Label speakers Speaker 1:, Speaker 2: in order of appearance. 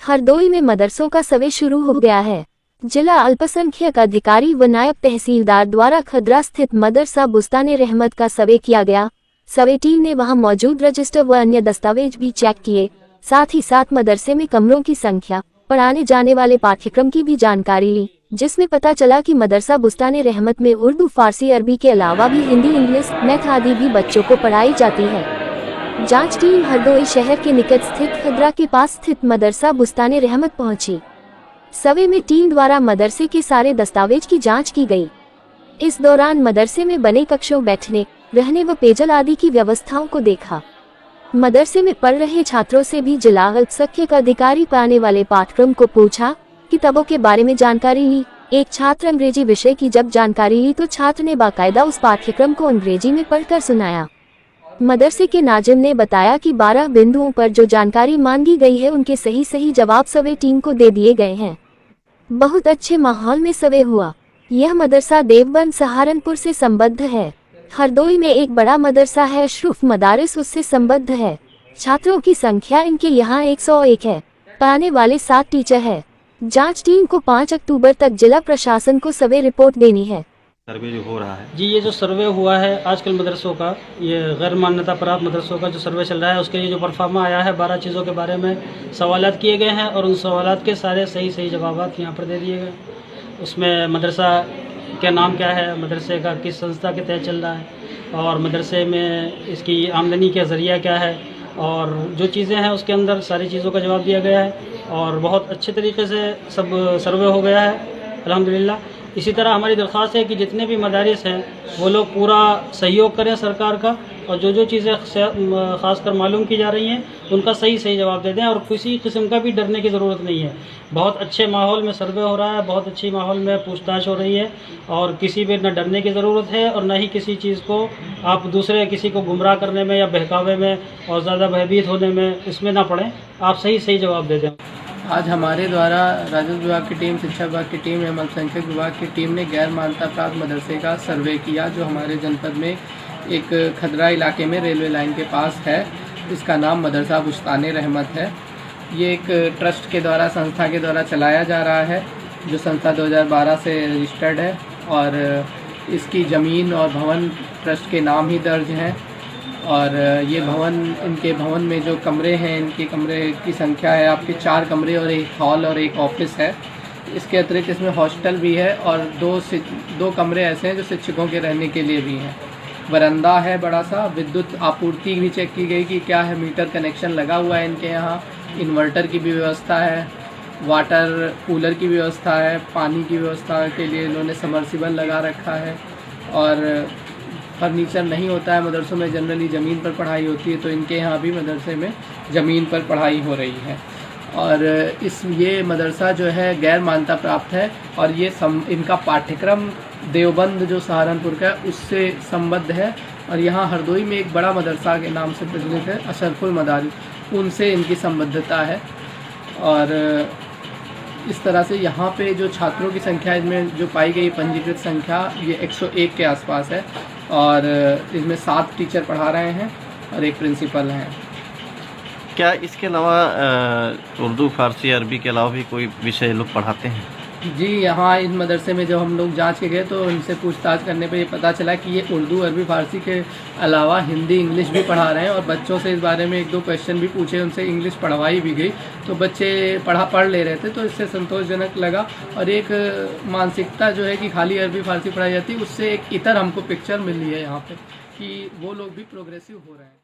Speaker 1: हरदोई में मदरसों का सर्वे शुरू हो गया है। जिला अल्पसंख्यक अधिकारी व नायब तहसीलदार द्वारा खदरा स्थित मदरसा बुस्ताने रहमत का सर्वे किया गया। सर्वे टीम ने वहां मौजूद रजिस्टर व अन्य दस्तावेज भी चेक किए। साथ ही साथ मदरसे में कमरों की संख्या, पढ़ाने जाने वाले पाठ्यक्रम की भी जानकारी ली, जिसमें पता चला कि मदरसा बुस्ताने रहमत में उर्दू, फारसी, अरबी के अलावा भी हिंदी, इंग्लिश, मैथ आदि भी बच्चों को पढ़ाई जाती है। जांच टीम हरदोई शहर के निकट स्थित खदरा के पास स्थित मदरसा बुस्ताने रहमत पहुंची। सर्वे में टीम द्वारा मदरसे के सारे दस्तावेज की जांच की गई। इस दौरान मदरसे में बने कक्षों, बैठने, रहने व पेयजल आदि की व्यवस्थाओं को देखा। मदरसे में पढ़ रहे छात्रों से भी जिला अल्पसंख्यक अधिकारी पढ़ाने वाले पाठ्यक्रम को पूछा, किताबों के बारे में जानकारी ली। एक छात्र अंग्रेजी विषय की जब जानकारी ली तो छात्र ने बाकायदा उस पाठ्यक्रम को अंग्रेजी में पढ़कर सुनाया। मदरसे के नाजिम ने बताया कि 12 बिंदुओं पर जो जानकारी मांगी गई है उनके सही जवाब सर्वे टीम को दे दिए गए हैं। बहुत अच्छे माहौल में सर्वे हुआ। यह मदरसा देवबंद सहारनपुर से संबद्ध है। हरदोई में एक बड़ा मदरसा है अशरफ मदारिस, उससे संबद्ध है। छात्रों की संख्या इनके यहाँ 101 है। पढ़ाने वाले 7 टीचर है। जांच टीम को 5 अक्टूबर तक जिला प्रशासन को सर्वे रिपोर्ट देनी है।
Speaker 2: सर्वे जो हो रहा है
Speaker 3: जी, ये जो सर्वे हुआ है आजकल मदरसों का, ये गैर मान्यता प्राप्त मदरसों का जो सर्वे चल रहा है, उसके लिए जो परफार्मा आया है 12 चीज़ों के बारे में सवालात किए गए हैं और उन सवालात के सारे सही जवाब यहाँ पर दे दिए गए। उसमें मदरसा क्या नाम क्या है, मदरसे का किस संस्था के तहत चल रहा है और मदरसे में इसकी आमदनी का ज़रिया क्या है और जो चीज़ें हैं उसके अंदर सारी चीज़ों का जवाब दिया गया है और बहुत अच्छे तरीके से सब सर्वे हो गया है अल्हम्दुलिल्लाह। इसी तरह हमारी दरख्वास्त है कि जितने भी मदारिस हैं वो लोग पूरा सहयोग करें सरकार का और जो चीज़ें ख़ासकर मालूम की जा रही हैं उनका सही जवाब दे दें और किसी किस्म का भी डरने की ज़रूरत नहीं है। बहुत अच्छे माहौल में सर्वे हो रहा है, बहुत अच्छी माहौल में पूछताछ हो रही है और किसी भी न डरने की ज़रूरत है और न ही किसी चीज़ को आप दूसरे किसी को गुमराह करने में या बहकावे में और ज़्यादा भयभीत होने में इसमें ना पड़ें। आप सही जवाब दे दें।
Speaker 4: आज हमारे द्वारा राजस्व विभाग की टीम, शिक्षा विभाग की टीम एवं अल्पसंख्यक विभाग की टीम ने गैर मान्यता प्राप्त मदरसे का सर्वे किया जो हमारे जनपद में एक खदरा इलाके में रेलवे लाइन के पास है। इसका नाम मदरसा बुस्ताने रहमत है। ये एक ट्रस्ट के द्वारा, संस्था के द्वारा चलाया जा रहा है जो संस्था 2012 से रजिस्टर्ड है और इसकी ज़मीन और भवन ट्रस्ट के नाम ही दर्ज हैं और ये भवन, इनके भवन में जो कमरे हैं, इनके कमरे की संख्या है आपके 4 कमरे और एक हॉल और एक ऑफिस है। इसके अतिरिक्त इसमें हॉस्टल भी है और दो कमरे ऐसे हैं जो शिक्षकों के रहने के लिए भी हैं। बरंदा है बड़ा सा। विद्युत आपूर्ति भी चेक की गई कि क्या है, मीटर कनेक्शन लगा हुआ है इनके यहाँ। इन्वर्टर की भी व्यवस्था है, वाटर कूलर की व्यवस्था है, पानी की व्यवस्था के लिए इन्होंने सबमर्सिबल लगा रखा है और फर्नीचर नहीं होता है मदरसों में, जनरली ज़मीन पर पढ़ाई होती है, तो इनके यहाँ भी मदरसे में ज़मीन पर पढ़ाई हो रही है। और ये मदरसा जो है गैर मान्यता प्राप्त है और ये इनका पाठ्यक्रम देवबंद जो सहारनपुर का है उससे संबद्ध है और यहाँ हरदोई में एक बड़ा मदरसा के नाम से प्रचलित है अशरफ मदारिस, उनसे इनकी संबद्धता है। और इस तरह से यहाँ पे जो छात्रों की संख्या इनमें जो पाई गई पंजीकृत संख्या ये 101 के आसपास है और इसमें 7 टीचर पढ़ा रहे हैं और एक प्रिंसिपल हैं।
Speaker 2: क्या इसके अलावा उर्दू, फारसी, अरबी के अलावा भी कोई विषय लोग पढ़ाते हैं?
Speaker 4: जी, यहाँ इस मदरसे में जब हम लोग जांच के गए तो इनसे पूछताछ करने पे ये पता चला कि ये उर्दू, अरबी, फारसी के अलावा हिंदी, इंग्लिश भी पढ़ा रहे हैं और बच्चों से इस बारे में 1-2 क्वेश्चन भी पूछे, उनसे इंग्लिश पढ़वाई भी गई तो बच्चे पढ़ ले रहे थे, तो इससे संतोषजनक लगा। और एक मानसिकता जो है कि खाली अरबी फारसी पढ़ाई जाती है, उससे एक इतर हमको पिक्चर मिल रही है यहाँ पर कि वो लोग भी प्रोग्रेसिव हो रहे हैं।